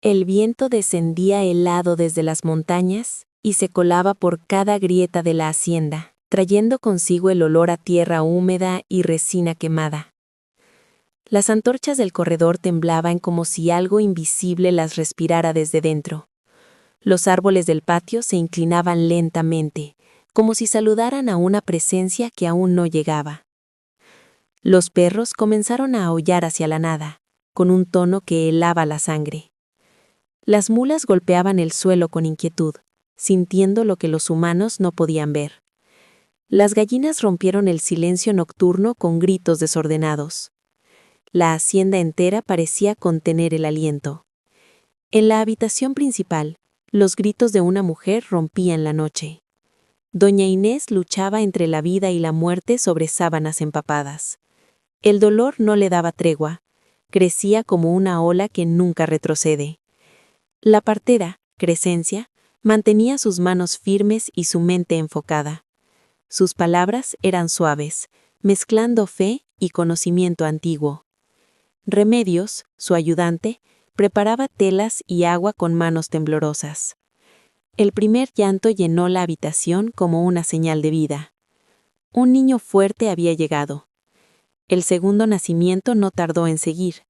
El viento descendía helado desde las montañas y se colaba por cada grieta de la hacienda, trayendo consigo el olor a tierra húmeda y resina quemada. Las antorchas del corredor temblaban como si algo invisible las respirara desde dentro. Los árboles del patio se inclinaban lentamente, como si saludaran a una presencia que aún no llegaba. Los perros comenzaron a aullar hacia la nada, con un tono que helaba la sangre. Las mulas golpeaban el suelo con inquietud, sintiendo lo que los humanos no podían ver. Las gallinas rompieron el silencio nocturno con gritos desordenados. La hacienda entera parecía contener el aliento. En la habitación principal, los gritos de una mujer rompían la noche. Doña Inés luchaba entre la vida y la muerte sobre sábanas empapadas. El dolor no le daba tregua, crecía como una ola que nunca retrocede. La partera, Crescencia, mantenía sus manos firmes y su mente enfocada. Sus palabras eran suaves, mezclando fe y conocimiento antiguo. Remedios, su ayudante, preparaba telas y agua con manos temblorosas. El primer llanto llenó la habitación como una señal de vida. Un niño fuerte había llegado. El segundo nacimiento no tardó en seguir.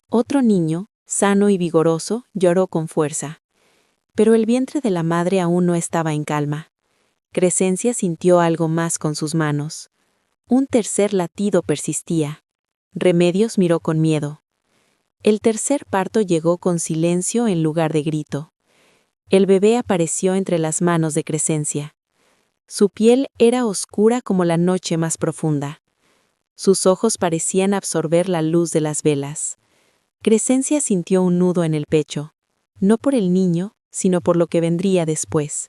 Otro niño, sano y vigoroso, lloró con fuerza. Pero el vientre de la madre aún no estaba en calma. Crescencia sintió algo más con sus manos. Un tercer latido persistía. Remedios miró con miedo. El tercer parto llegó con silencio en lugar de grito. El bebé apareció entre las manos de Crescencia. Su piel era oscura como la noche más profunda. Sus ojos parecían absorber la luz de las velas. Crescencia sintió un nudo en el pecho, no por el niño, sino por lo que vendría después.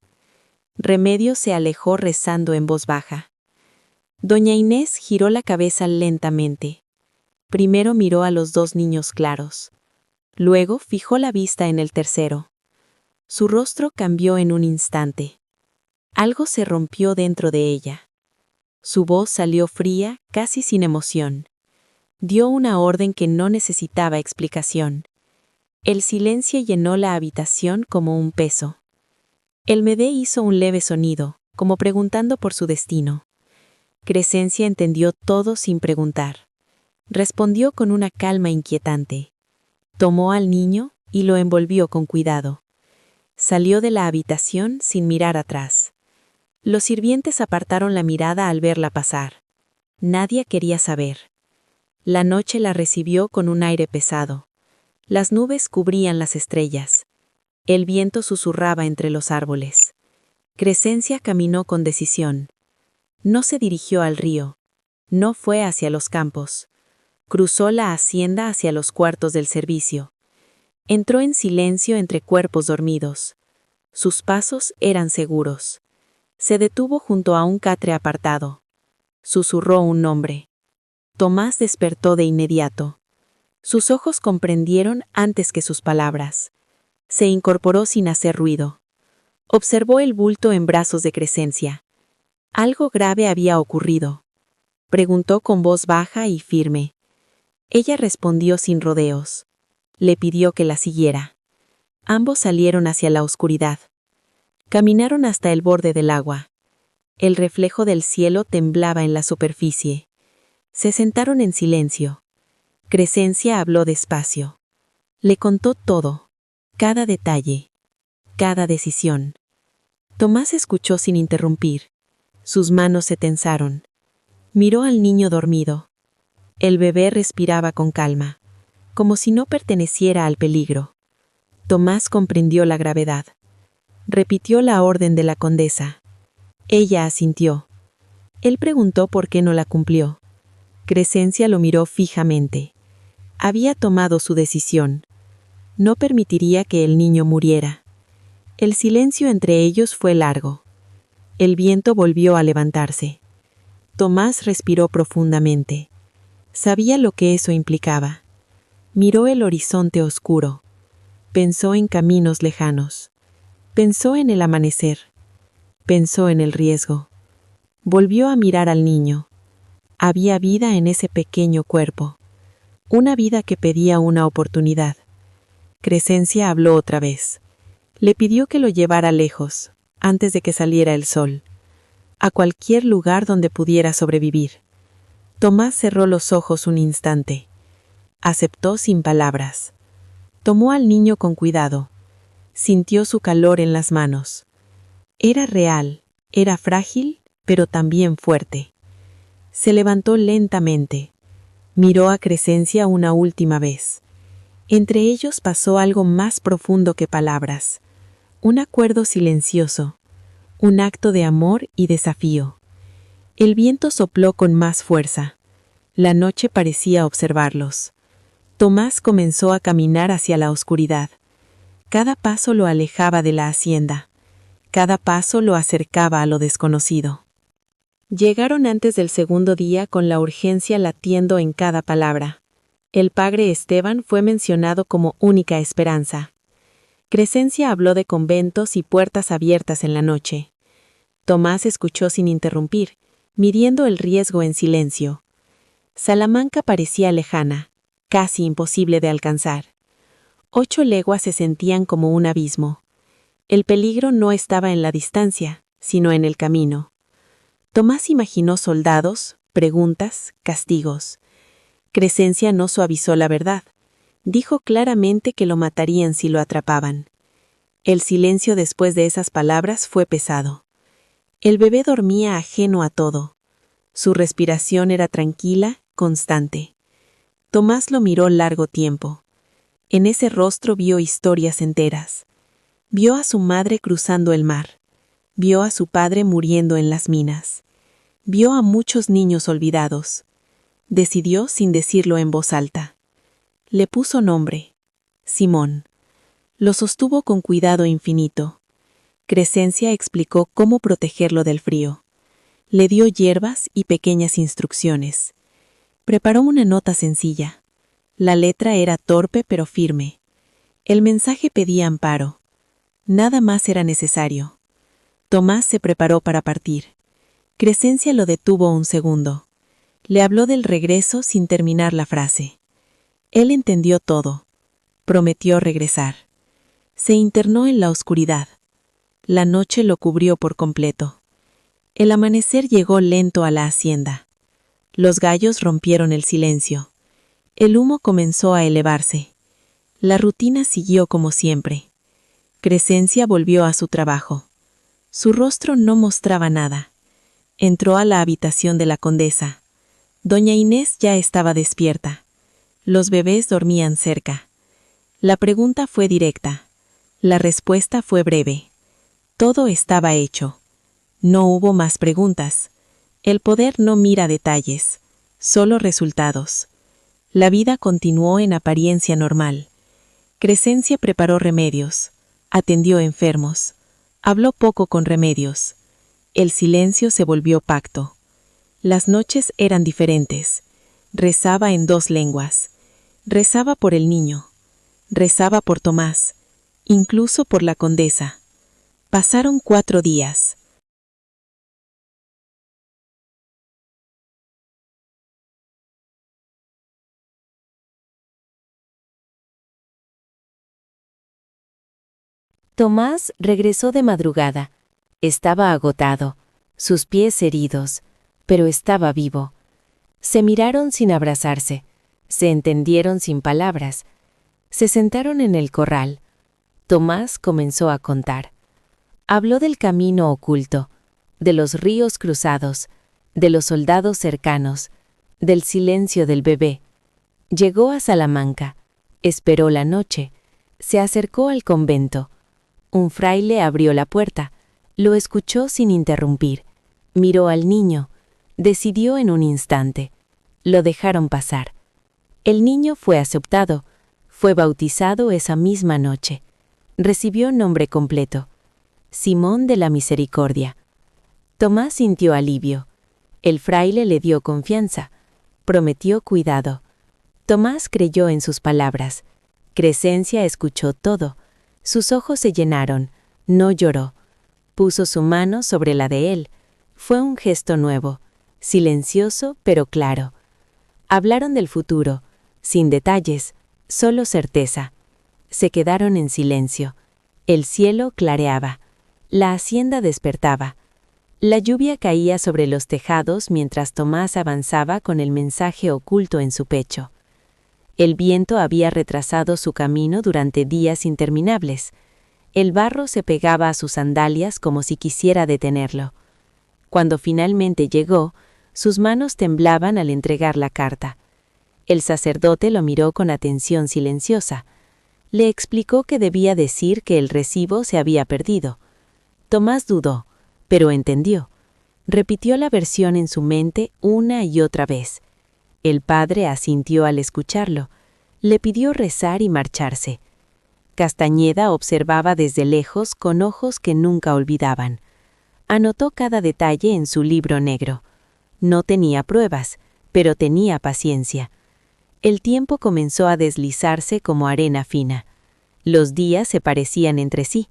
Remedios se alejó rezando en voz baja. Doña Inés giró la cabeza lentamente. Primero miró a los dos niños claros. Luego fijó la vista en el tercero. Su rostro cambió en un instante. Algo se rompió dentro de ella. Su voz salió fría, casi sin emoción. Dio una orden que no necesitaba explicación. El silencio llenó la habitación como un peso. El bebé hizo un leve sonido, como preguntando por su destino. Crescencia entendió todo sin preguntar. Respondió con una calma inquietante. Tomó al niño y lo envolvió con cuidado. Salió de la habitación sin mirar atrás. Los sirvientes apartaron la mirada al verla pasar. Nadie quería saber. La noche la recibió con un aire pesado. Las nubes cubrían las estrellas. El viento susurraba entre los árboles. Crescencia caminó con decisión. No se dirigió al río. No fue hacia los campos. Cruzó la hacienda hacia los cuartos del servicio. Entró en silencio entre cuerpos dormidos. Sus pasos eran seguros. Se detuvo junto a un catre apartado. Susurró un nombre. Tomás despertó de inmediato. Sus ojos comprendieron antes que sus palabras. Se incorporó sin hacer ruido. Observó el bulto en brazos de Crescencia. Algo grave había ocurrido. Preguntó con voz baja y firme. Ella respondió sin rodeos. Le pidió que la siguiera. Ambos salieron hacia la oscuridad. Caminaron hasta el borde del agua. El reflejo del cielo temblaba en la superficie. Se sentaron en silencio. Crescencia habló despacio. Le contó todo, cada detalle, cada decisión. Tomás escuchó sin interrumpir. Sus manos se tensaron. Miró al niño dormido. El bebé respiraba con calma, como si no perteneciera al peligro. Tomás comprendió la gravedad. Repitió la orden de la condesa. Ella asintió. Él preguntó por qué no la cumplió. Crescencia lo miró fijamente. Había tomado su decisión. No permitiría que el niño muriera. El silencio entre ellos fue largo. El viento volvió a levantarse. Tomás respiró profundamente. Sabía lo que eso implicaba. Miró el horizonte oscuro. Pensó en caminos lejanos. Pensó en el amanecer. Pensó en el riesgo. Volvió a mirar al niño. Había vida en ese pequeño cuerpo. Una vida que pedía una oportunidad. Crescencia habló otra vez. Le pidió que lo llevara lejos, antes de que saliera el sol, a cualquier lugar donde pudiera sobrevivir. Tomás cerró los ojos un instante. Aceptó sin palabras. Tomó al niño con cuidado. Sintió su calor en las manos. Era real, era frágil, pero también fuerte. Se levantó lentamente. Miró a Crescencia una última vez. Entre ellos pasó algo más profundo que palabras. Un acuerdo silencioso. Un acto de amor y desafío. El viento sopló con más fuerza. La noche parecía observarlos. Tomás comenzó a caminar hacia la oscuridad. Cada paso lo alejaba de la hacienda. Cada paso lo acercaba a lo desconocido. Llegaron antes del segundo día con la urgencia latiendo en cada palabra. El padre Esteban fue mencionado como única esperanza. Crescencia habló de conventos y puertas abiertas en la noche. Tomás escuchó sin interrumpir, midiendo el riesgo en silencio. Salamanca parecía lejana, casi imposible de alcanzar. 8 leguas se sentían como un abismo. El peligro no estaba en la distancia, sino en el camino. Tomás imaginó soldados, preguntas, castigos. Crescencia no suavizó la verdad. Dijo claramente que lo matarían si lo atrapaban. El silencio después de esas palabras fue pesado. El bebé dormía ajeno a todo. Su respiración era tranquila, constante. Tomás lo miró largo tiempo. En ese rostro vio historias enteras. Vio a su madre cruzando el mar. Vio a su padre muriendo en las minas. Vio a muchos niños olvidados. Decidió sin decirlo en voz alta. Le puso nombre. Simón. Lo sostuvo con cuidado infinito. Crescencia explicó cómo protegerlo del frío. Le dio hierbas y pequeñas instrucciones. Preparó una nota sencilla. La letra era torpe pero firme. El mensaje pedía amparo. Nada más era necesario. Tomás se preparó para partir. Crescencia lo detuvo un segundo. Le habló del regreso sin terminar la frase. Él entendió todo. Prometió regresar. Se internó en la oscuridad. La noche lo cubrió por completo. El amanecer llegó lento a la hacienda. Los gallos rompieron el silencio. El humo comenzó a elevarse. La rutina siguió como siempre. Crescencia volvió a su trabajo. Su rostro no mostraba nada. Entró a la habitación de la condesa. Doña Inés ya estaba despierta. Los bebés dormían cerca. La pregunta fue directa. La respuesta fue breve. Todo estaba hecho. No hubo más preguntas. El poder no mira detalles, solo resultados. La vida continuó en apariencia normal. Crescencia preparó remedios, atendió enfermos, habló poco con Remedios. El silencio se volvió pacto. Las noches eran diferentes. Rezaba en 2 lenguas. Rezaba por el niño. Rezaba por Tomás. Incluso por la condesa. Pasaron 4 días. Tomás regresó de madrugada. Estaba agotado, sus pies heridos, pero estaba vivo. Se miraron sin abrazarse, se entendieron sin palabras. Se sentaron en el corral. Tomás comenzó a contar. Habló del camino oculto, de los ríos cruzados, de los soldados cercanos, del silencio del bebé. Llegó a Salamanca, esperó la noche, se acercó al convento. Un fraile abrió la puerta, lo escuchó sin interrumpir, miró al niño, decidió en un instante. Lo dejaron pasar. El niño fue aceptado, fue bautizado esa misma noche. Recibió nombre completo: Simón de la Misericordia. Tomás sintió alivio. El fraile le dio confianza, prometió cuidado. Tomás creyó en sus palabras. Crescencia escuchó todo. Sus ojos se llenaron, no lloró. Puso su mano sobre la de él. Fue un gesto nuevo, silencioso pero claro. Hablaron del futuro, sin detalles, solo certeza. Se quedaron en silencio. El cielo clareaba. La hacienda despertaba. La lluvia caía sobre los tejados mientras Tomás avanzaba con el mensaje oculto en su pecho. El viento había retrasado su camino durante días interminables. El barro se pegaba a sus sandalias como si quisiera detenerlo. Cuando finalmente llegó, sus manos temblaban al entregar la carta. El sacerdote lo miró con atención silenciosa. Le explicó que debía decir que el recibo se había perdido. Tomás dudó, pero entendió. Repitió la versión en su mente una y otra vez. El padre asintió al escucharlo. Le pidió rezar y marcharse. Castañeda observaba desde lejos con ojos que nunca olvidaban. Anotó cada detalle en su libro negro. No tenía pruebas, pero tenía paciencia. El tiempo comenzó a deslizarse como arena fina. Los días se parecían entre sí.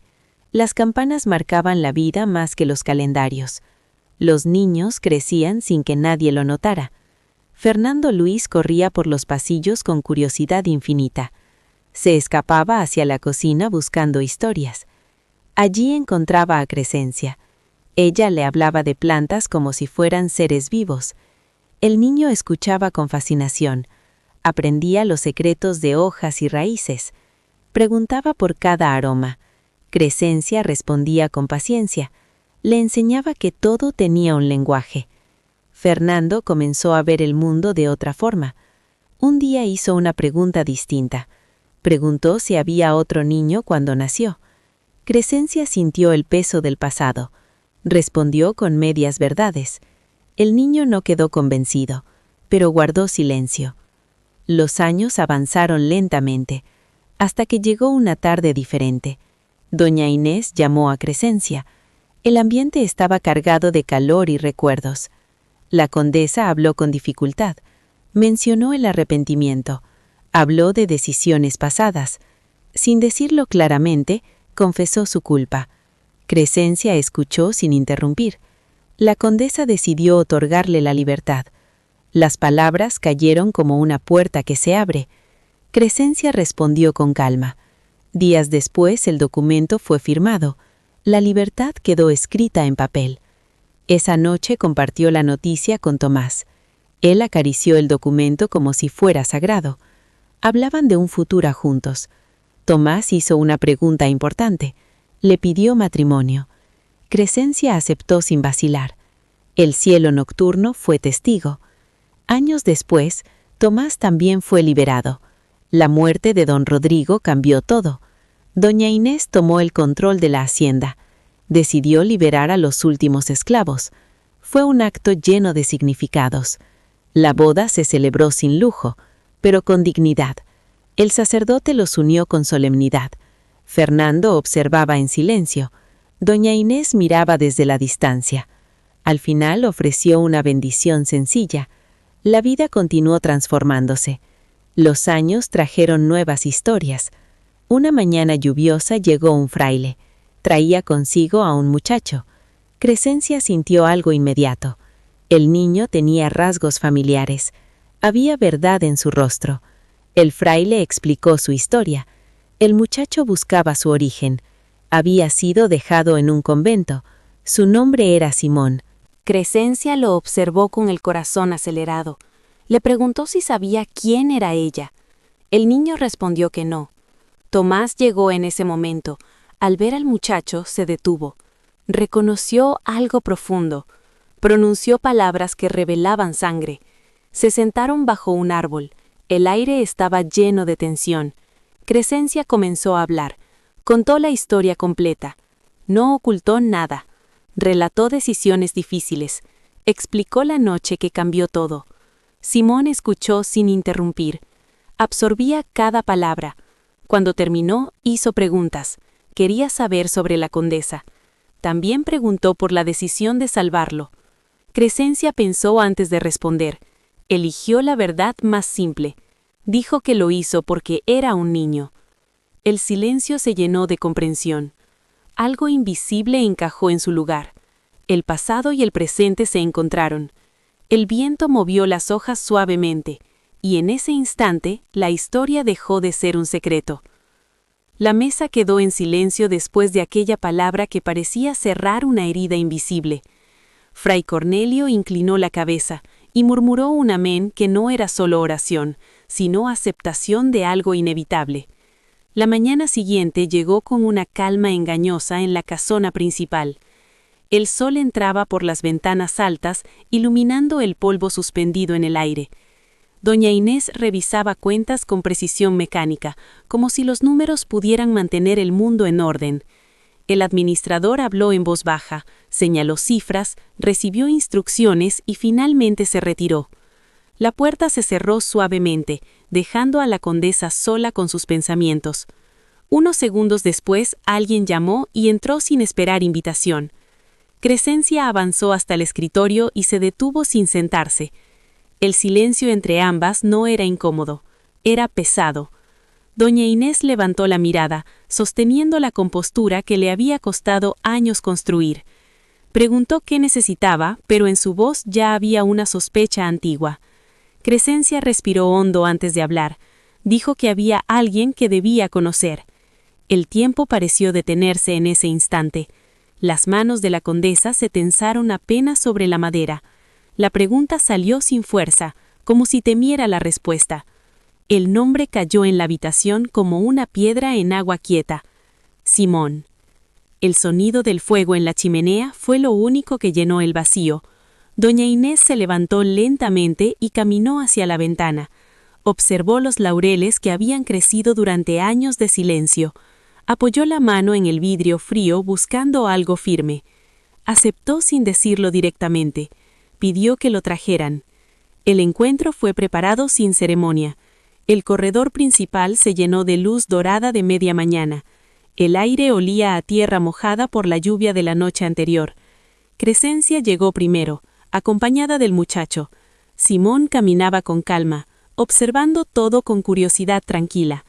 Las campanas marcaban la vida más que los calendarios. Los niños crecían sin que nadie lo notara. Fernando Luis corría por los pasillos con curiosidad infinita. Se escapaba hacia la cocina buscando historias. Allí encontraba a Crescencia. Ella le hablaba de plantas como si fueran seres vivos. El niño escuchaba con fascinación. Aprendía los secretos de hojas y raíces. Preguntaba por cada aroma. Crescencia respondía con paciencia. Le enseñaba que todo tenía un lenguaje. Fernando comenzó a ver el mundo de otra forma. Un día hizo una pregunta distinta. Preguntó si había otro niño cuando nació. Crescencia sintió el peso del pasado. Respondió con medias verdades. El niño no quedó convencido, pero guardó silencio. Los años avanzaron lentamente, hasta que llegó una tarde diferente. Doña Inés llamó a Crescencia. El ambiente estaba cargado de calor y recuerdos. La condesa habló con dificultad. Mencionó el arrepentimiento. Habló de decisiones pasadas. Sin decirlo claramente, confesó su culpa. Crescencia escuchó sin interrumpir. La condesa decidió otorgarle la libertad. Las palabras cayeron como una puerta que se abre. Crescencia respondió con calma. Días después el documento fue firmado. La libertad quedó escrita en papel. Esa noche compartió la noticia con Tomás. Él acarició el documento como si fuera sagrado. Hablaban de un futuro juntos. Tomás hizo una pregunta importante. Le pidió matrimonio. Crescencia aceptó sin vacilar. El cielo nocturno fue testigo. Años después, Tomás también fue liberado. La muerte de don Rodrigo cambió todo. Doña Inés tomó el control de la hacienda. Decidió liberar a los últimos esclavos. Fue un acto lleno de significados. La boda se celebró sin lujo, pero con dignidad. El sacerdote los unió con solemnidad. Fernando observaba en silencio. Doña Inés miraba desde la distancia. Al final ofreció una bendición sencilla. La vida continuó transformándose. Los años trajeron nuevas historias. Una mañana lluviosa llegó un fraile. Traía consigo a un muchacho. Crescencia sintió algo inmediato. El niño tenía rasgos familiares. Había verdad en su rostro. El fraile explicó su historia. El muchacho buscaba su origen. Había sido dejado en un convento. Su nombre era Simón. Crescencia lo observó con el corazón acelerado. Le preguntó si sabía quién era ella. El niño respondió que no. Tomás llegó en ese momento. Al ver al muchacho, se detuvo. Reconoció algo profundo. Pronunció palabras que revelaban sangre. Se sentaron bajo un árbol. El aire estaba lleno de tensión. Crescencia comenzó a hablar. Contó la historia completa. No ocultó nada. Relató decisiones difíciles. Explicó la noche que cambió todo. Simón escuchó sin interrumpir. Absorbía cada palabra. Cuando terminó, hizo preguntas. Quería saber sobre la condesa. También preguntó por la decisión de salvarlo. Crescencia pensó antes de responder. Eligió la verdad más simple. Dijo que lo hizo porque era un niño. El silencio se llenó de comprensión. Algo invisible encajó en su lugar. El pasado y el presente se encontraron. El viento movió las hojas suavemente, y en ese instante la historia dejó de ser un secreto. La mesa quedó en silencio después de aquella palabra que parecía cerrar una herida invisible. Fray Cornelio inclinó la cabeza y murmuró un amén que no era solo oración, sino aceptación de algo inevitable. La mañana siguiente llegó con una calma engañosa en la casona principal. El sol entraba por las ventanas altas, iluminando el polvo suspendido en el aire. Doña Inés revisaba cuentas con precisión mecánica, como si los números pudieran mantener el mundo en orden. El administrador habló en voz baja, señaló cifras, recibió instrucciones y finalmente se retiró. La puerta se cerró suavemente, dejando a la condesa sola con sus pensamientos. Unos segundos después, alguien llamó y entró sin esperar invitación. Crescencia avanzó hasta el escritorio y se detuvo sin sentarse. El silencio entre ambas no era incómodo, era pesado. Doña Inés levantó la mirada, sosteniendo la compostura que le había costado años construir. Preguntó qué necesitaba, pero en su voz ya había una sospecha antigua. Crescencia respiró hondo antes de hablar. Dijo que había alguien que debía conocer. El tiempo pareció detenerse en ese instante. Las manos de la condesa se tensaron apenas sobre la madera. La pregunta salió sin fuerza, como si temiera la respuesta. El nombre cayó en la habitación como una piedra en agua quieta. Simón. El sonido del fuego en la chimenea fue lo único que llenó el vacío. Doña Inés se levantó lentamente y caminó hacia la ventana. Observó los laureles que habían crecido durante años de silencio. Apoyó la mano en el vidrio frío buscando algo firme. Aceptó sin decirlo directamente. Pidió que lo trajeran. El encuentro fue preparado sin ceremonia. El corredor principal se llenó de luz dorada de media mañana. El aire olía a tierra mojada por la lluvia de la noche anterior. Crescencia llegó primero, acompañada del muchacho. Simón caminaba con calma, observando todo con curiosidad tranquila.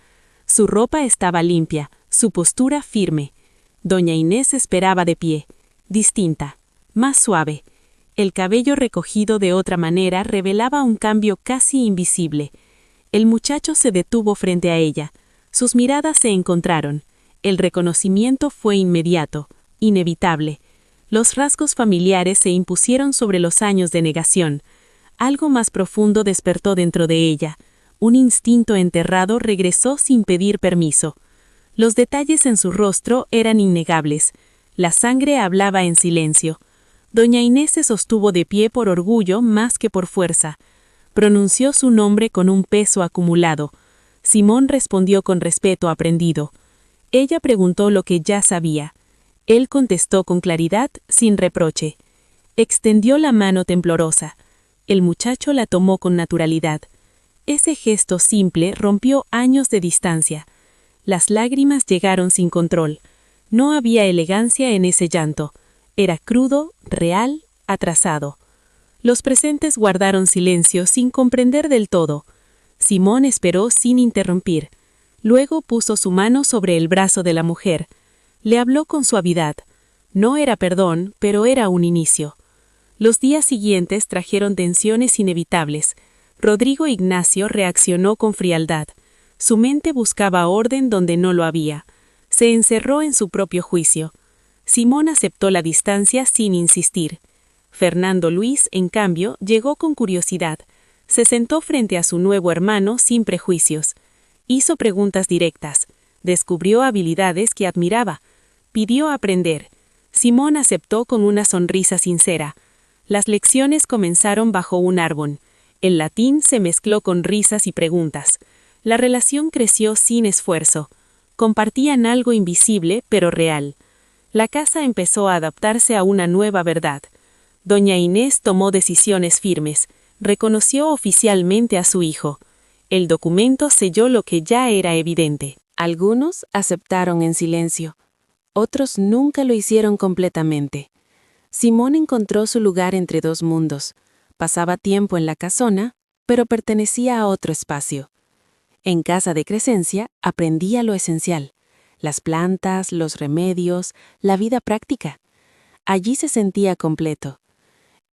Su ropa estaba limpia, su postura firme. Doña Inés esperaba de pie, distinta, más suave. El cabello recogido de otra manera revelaba un cambio casi invisible. El muchacho se detuvo frente a ella. Sus miradas se encontraron. El reconocimiento fue inmediato, inevitable. Los rasgos familiares se impusieron sobre los años de negación. Algo más profundo despertó dentro de ella. Un instinto enterrado regresó sin pedir permiso. Los detalles en su rostro eran innegables. La sangre hablaba en silencio. Doña Inés se sostuvo de pie por orgullo más que por fuerza. Pronunció su nombre con un peso acumulado. Simón respondió con respeto aprendido. Ella preguntó lo que ya sabía. Él contestó con claridad, sin reproche. Extendió la mano temblorosa. El muchacho la tomó con naturalidad. Ese gesto simple rompió años de distancia. Las lágrimas llegaron sin control. No había elegancia en ese llanto. Era crudo, real, atrasado. Los presentes guardaron silencio sin comprender del todo. Simón esperó sin interrumpir. Luego puso su mano sobre el brazo de la mujer. Le habló con suavidad. No era perdón, pero era un inicio. Los días siguientes trajeron tensiones inevitables. Rodrigo Ignacio reaccionó con frialdad. Su mente buscaba orden donde no lo había. Se encerró en su propio juicio. Simón aceptó la distancia sin insistir. Fernando Luis, en cambio, llegó con curiosidad. Se sentó frente a su nuevo hermano sin prejuicios. Hizo preguntas directas. Descubrió habilidades que admiraba. Pidió aprender. Simón aceptó con una sonrisa sincera. Las lecciones comenzaron bajo un árbol. El latín se mezcló con risas y preguntas. La relación creció sin esfuerzo. Compartían algo invisible, pero real. La casa empezó a adaptarse a una nueva verdad. Doña Inés tomó decisiones firmes. Reconoció oficialmente a su hijo. El documento selló lo que ya era evidente. Algunos aceptaron en silencio. Otros nunca lo hicieron completamente. Simón encontró su lugar entre dos mundos. Pasaba tiempo en la casona, pero pertenecía a otro espacio. En casa de Crescencia aprendía lo esencial: las plantas, los remedios, la vida práctica. Allí se sentía completo.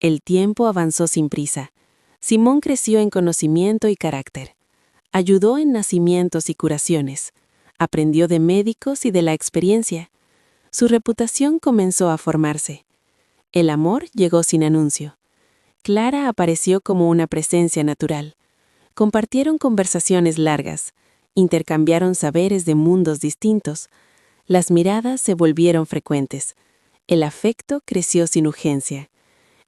El tiempo avanzó sin prisa. Simón creció en conocimiento y carácter. Ayudó en nacimientos y curaciones. Aprendió de médicos y de la experiencia. Su reputación comenzó a formarse. El amor llegó sin anuncio. Clara apareció como una presencia natural. Compartieron conversaciones largas, intercambiaron saberes de mundos distintos. Las miradas se volvieron frecuentes. El afecto creció sin urgencia.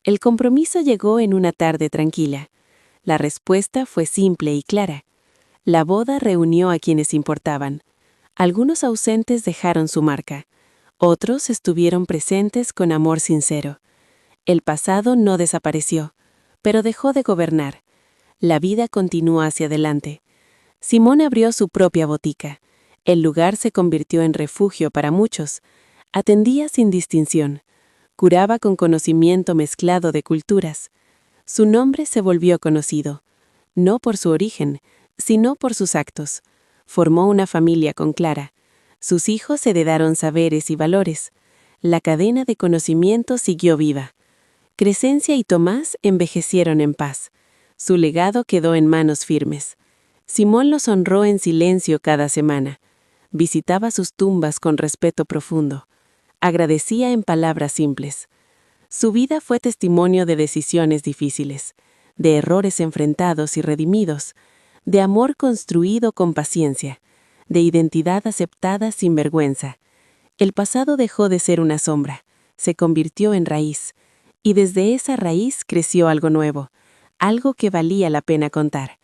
El compromiso llegó en una tarde tranquila. La respuesta fue simple y clara. La boda reunió a quienes importaban. Algunos ausentes dejaron su marca. Otros estuvieron presentes con amor sincero. El pasado no desapareció, pero dejó de gobernar. La vida continuó hacia adelante. Simón abrió su propia botica. El lugar se convirtió en refugio para muchos. Atendía sin distinción. Curaba con conocimiento mezclado de culturas. Su nombre se volvió conocido, no por su origen, sino por sus actos. Formó una familia con Clara. Sus hijos heredaron saberes y valores. La cadena de conocimiento siguió viva. Crescencia y Tomás envejecieron en paz. Su legado quedó en manos firmes. Simón los honró en silencio cada semana. Visitaba sus tumbas con respeto profundo. Agradecía en palabras simples. Su vida fue testimonio de decisiones difíciles, de errores enfrentados y redimidos, de amor construido con paciencia, de identidad aceptada sin vergüenza. El pasado dejó de ser una sombra, se convirtió en raíz, y desde esa raíz creció algo nuevo, algo que valía la pena contar.